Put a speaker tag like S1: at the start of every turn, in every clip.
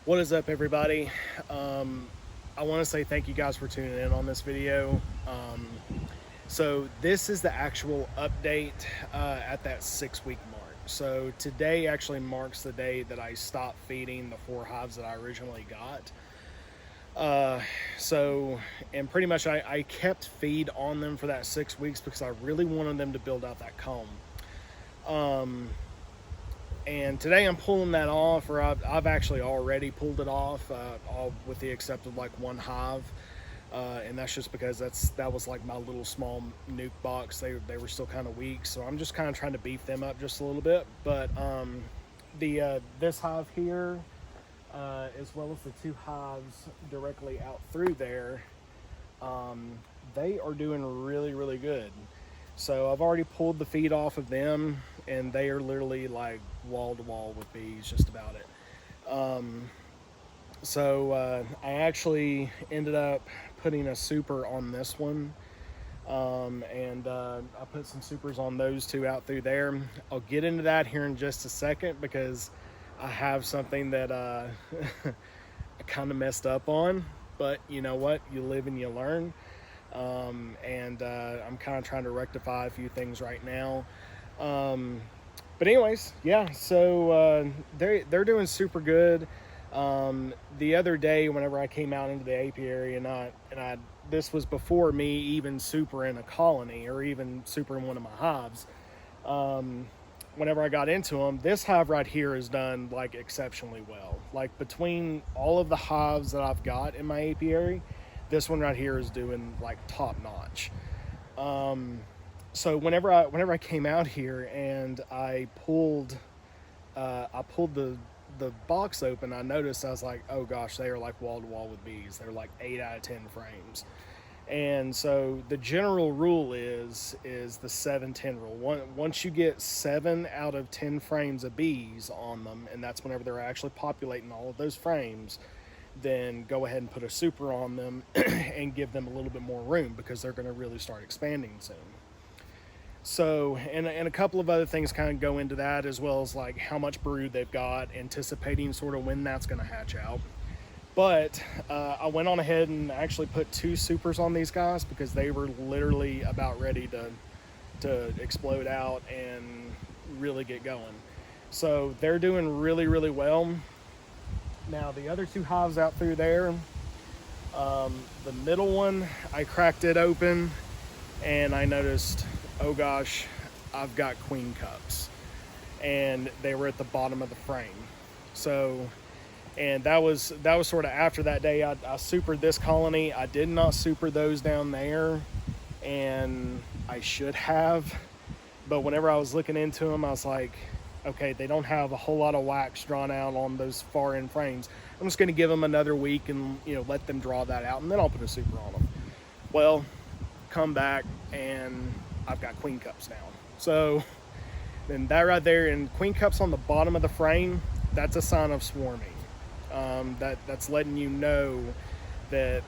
S1: What is up, everybody? I want to say thank you guys for tuning in on this video. So this is the actual update at that 6 week mark. So today actually marks the day that I stopped feeding the 4 hives that I originally got. And pretty much I kept feed on them for that 6 weeks because I really wanted them to build out that comb. And today I'm pulling that off, or I've actually already pulled it off, all with the exception of like one hive. And that's just because that was like my little small nuke box. They were still kind of weak, so I'm just kind of trying to beef them up just a little bit. But this hive here, as well as the 2 hives directly out through there, they are doing really good. So I've already pulled the feed off of them, and they are literally like wall to wall with bees, just about it. I actually ended up putting a super on this one, and I put some supers on those 2 out through there. I'll get into that here in just a second because I have something that I kind of messed up on, but you know what? You live and you learn. I'm kind of trying to rectify a few things right now. But anyways, yeah, so they're doing super good. The other day, whenever I came out into the apiary, this was before me even super in a colony or even super in one of my hives. Whenever I got into them, this hive right here has done like exceptionally well. Like between all of the hives that I've got in my apiary, this one right here is doing like top notch. So whenever I came out here and I pulled the box open, I noticed, I was like, oh gosh, they are like wall to wall with bees. They're like 8 out of 10 frames. And so the general rule is the 7-10 rule. Once you get 7 out of 10 frames of bees on them, and that's whenever they're actually populating all of those frames, then go ahead and put a super on them and give them a little bit more room because they're going to really start expanding soon. So, and a couple of other things kind of go into that, as well as like how much brood they've got, anticipating sort of when that's going to hatch out. But I went on ahead and actually put 2 supers on these guys because they were literally about ready to explode out and really get going. So they're doing really well. Now the other 2 hives out through there, the middle one, I cracked it open and I noticed, oh gosh, I've got queen cups, and they were at the bottom of the frame. So, and that was sort of after that day. I supered this colony. I did not super those down there, and I should have. But whenever I was looking into them, I was like, okay, they don't have a whole lot of wax drawn out on those far end frames. I'm just going to give them another week and let them draw that out, and then I'll put a super on them. Well, come back and I've got queen cups now. So then that right there, and queen cups on the bottom of the frame, that's a sign of swarming. That's letting you know that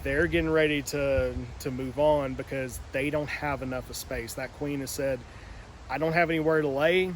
S1: they're getting ready to move on because they don't have enough of space. That queen has said, I don't have anywhere to lay,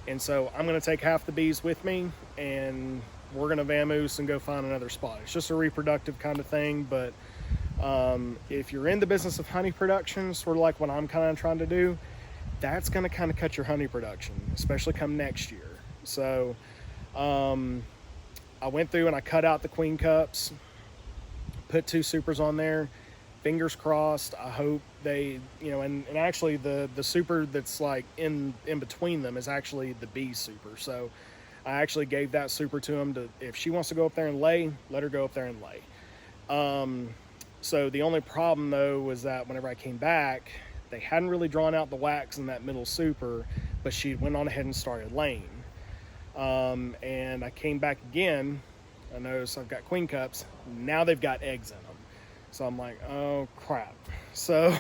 S1: and so I'm going to take half the bees with me and we're going to vamoose and go find another spot. It's just a reproductive kind of thing, but if you're in the business of honey production, sort of like what I'm kind of trying to do, that's going to kind of cut your honey production, especially come next year. So I went through and I cut out the queen cups, put 2 supers on there. Fingers crossed. I hope they, and actually the super that's like in between them is actually the bee super. So I actually gave that super to him to, if she wants to go up there and lay, let her go up there and lay. So the only problem though was that whenever I came back, they hadn't really drawn out the wax in that middle super, but she went on ahead and started laying. And I came back again. I noticed I've got queen cups. Now they've got eggs in them. So I'm like, oh crap. So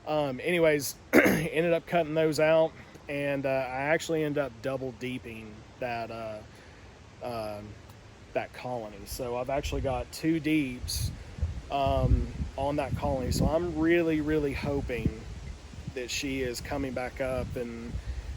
S1: anyways, ended up cutting those out, and I actually ended up double deeping that colony. So I've actually got 2 deeps on that colony. So I'm really hoping that she is coming back up, and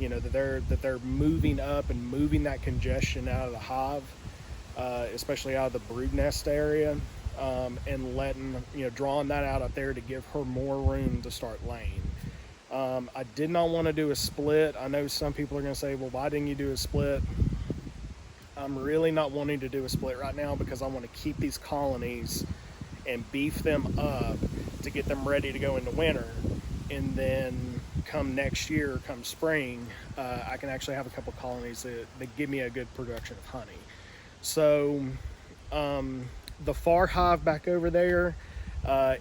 S1: that they're moving up and moving that congestion out of the hive. especially out of the brood nest area, and letting, drawing that out there to give her more room to start laying. I did not want to do a split. I know some people are going to say, well, why didn't you do a split? I'm really not wanting to do a split right now because I want to keep these colonies and beef them up to get them ready to go into winter. And then come next year, come spring, I can actually have a couple colonies that give me a good production of honey. So the far hive back over there,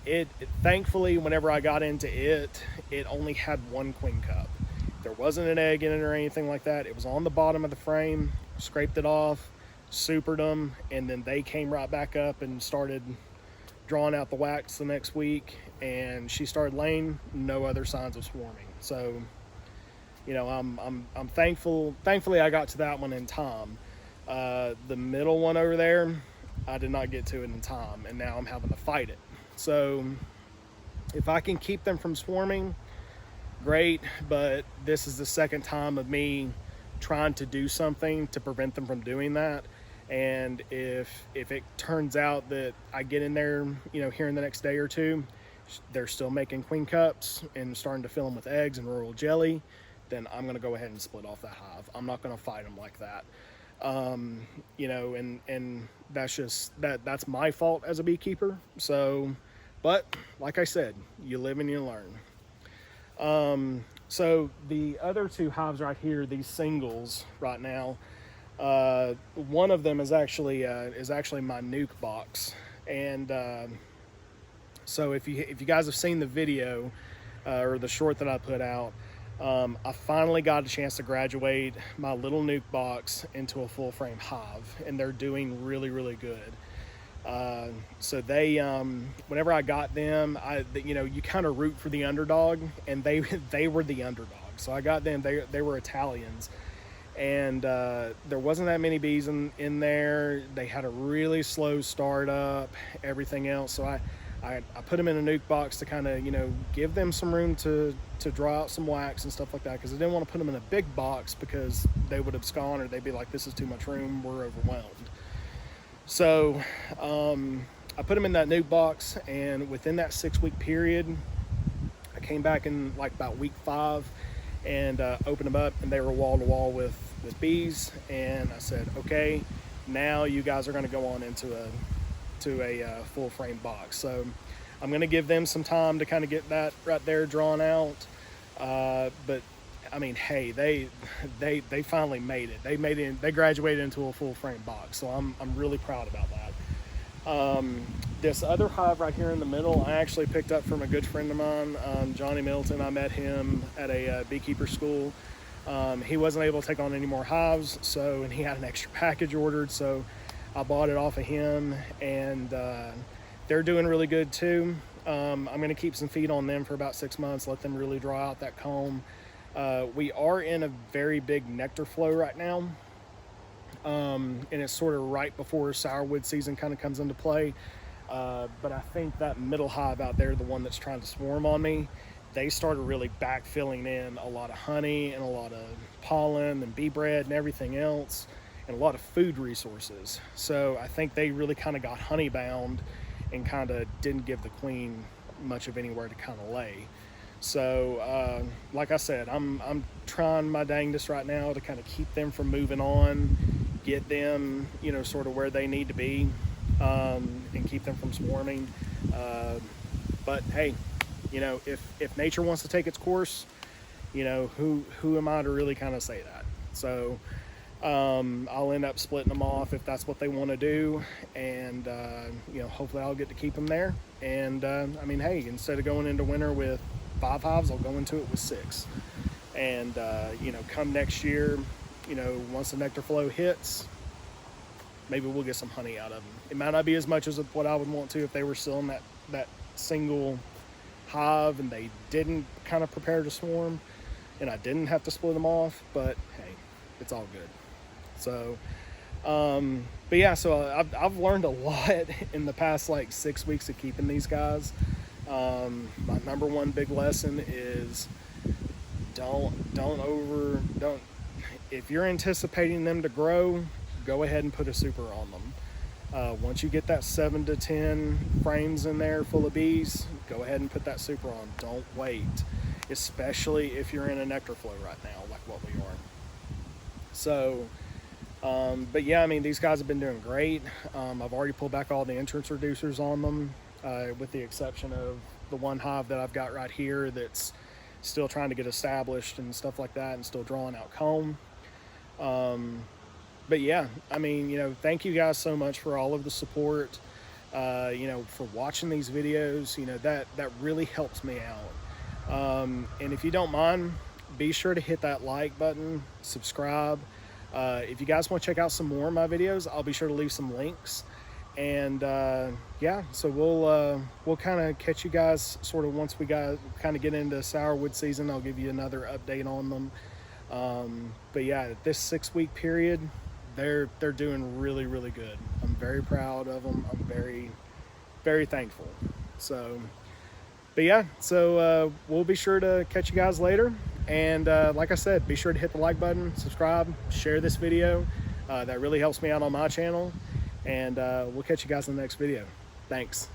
S1: it thankfully, whenever I got into it, it only had one queen cup. There wasn't an egg in it or anything like that. It was on the bottom of the frame. Scraped it off, supered them, and then they came right back up and started drawing out the wax the next week, and she started laying. No other signs of swarming. So, I'm thankful. Thankfully, I got to that one in time. The middle one over there, I did not get to it in time, and now I'm having to fight it. So, if I can keep them from swarming, great. But this is the second time of me trying to do something to prevent them from doing that. And if it turns out that I get in there, here in the next day or two, they're still making queen cups and starting to fill them with eggs and royal jelly, then I'm going to go ahead and split off that hive. I'm not going to fight them like that. And that's just that's my fault as a beekeeper. So, but like I said, you live and you learn. So the other two hives right here, these singles right now, one of them is actually my nuke box. And so if you guys have seen the video or the short that I put out, I finally got a chance to graduate my little nuke box into a full frame hive, and they're doing really, really good. So they, whenever I got them, you kind of root for the underdog, and they were the underdog. So I got them. They were Italians, and there wasn't that many bees in there. They had a really slow startup, everything else. So I put them in a nuke box to kind of give them some room to draw out some wax and stuff like that, because I didn't want to put them in a big box because they would abscond, or they'd be like, this is too much room, we're overwhelmed. So I put them in that nuke box, and within that 6-week period, I came back in like about week 5 and opened them up, and they were wall to wall with bees. And I said, okay, now you guys are going to go on into a full frame box. So I'm going to give them some time to kind of get that right there drawn out. But I mean, hey, they finally made it. They graduated into a full frame box. So I'm really proud about that. This other hive right here in the middle, I actually picked up from a good friend of mine, Johnny Milton. I met him at a beekeeper school. He wasn't able to take on any more hives, and he had an extra package ordered, so I bought it off of him, and they're doing really good too. I'm going to keep some feed on them for about 6 months, let them really draw out that comb. We are in a very big nectar flow right now, and it's sort of right before sourwood season kind of comes into play. But I think that middle hive out there, the one that's trying to swarm on me, they started really backfilling in a lot of honey and a lot of pollen and bee bread and everything else, and a lot of food resources. So I think they really kind of got honey bound and kind of didn't give the queen much of anywhere to kind of lay. So like I said, I'm trying my dangest right now to kind of keep them from moving on, get them sort of where they need to be, and keep them from swarming. But hey, if nature wants to take its course, who am I to really kind of say that? So I'll end up splitting them off if that's what they want to do, and hopefully I'll get to keep them there. And I mean, hey, instead of going into winter with 5 hives, I'll go into it with 6. And come next year, once the nectar flow hits, maybe we'll get some honey out of them. It might not be as much as what I would want to if they were still in that single hive and they didn't kind of prepare to swarm and I didn't have to split them off, but hey, it's all good. So but yeah, so I've learned a lot in the past like 6 weeks of keeping these guys. My number one big lesson is don't if you're anticipating them to grow, go ahead and put a super on them. Once you get that 7 to 10 frames in there full of bees, go ahead and put that super on. Don't wait, especially if you're in a nectar flow right now, like what we are. So, but yeah, I mean, these guys have been doing great. I've already pulled back all the entrance reducers on them, with the exception of the one hive that I've got right here that's still trying to get established and stuff like that, and still drawing out comb. But yeah, I mean, you know, thank you guys so much for all of the support, you know, for watching these videos. You know, that really helps me out. And if you don't mind, be sure to hit that like button, subscribe. If you guys want to check out some more of my videos, I'll be sure to leave some links. And yeah, so we'll kind of catch you guys sort of once we kind of get into sourwood season. I'll give you another update on them. But yeah, this 6-week period, they're doing really, really good. I'm very proud of them. I'm very, very thankful. So, but yeah, so we'll be sure to catch you guys later. And like I said, be sure to hit the like button, subscribe, share this video. That really helps me out on my channel. And we'll catch you guys in the next video. Thanks.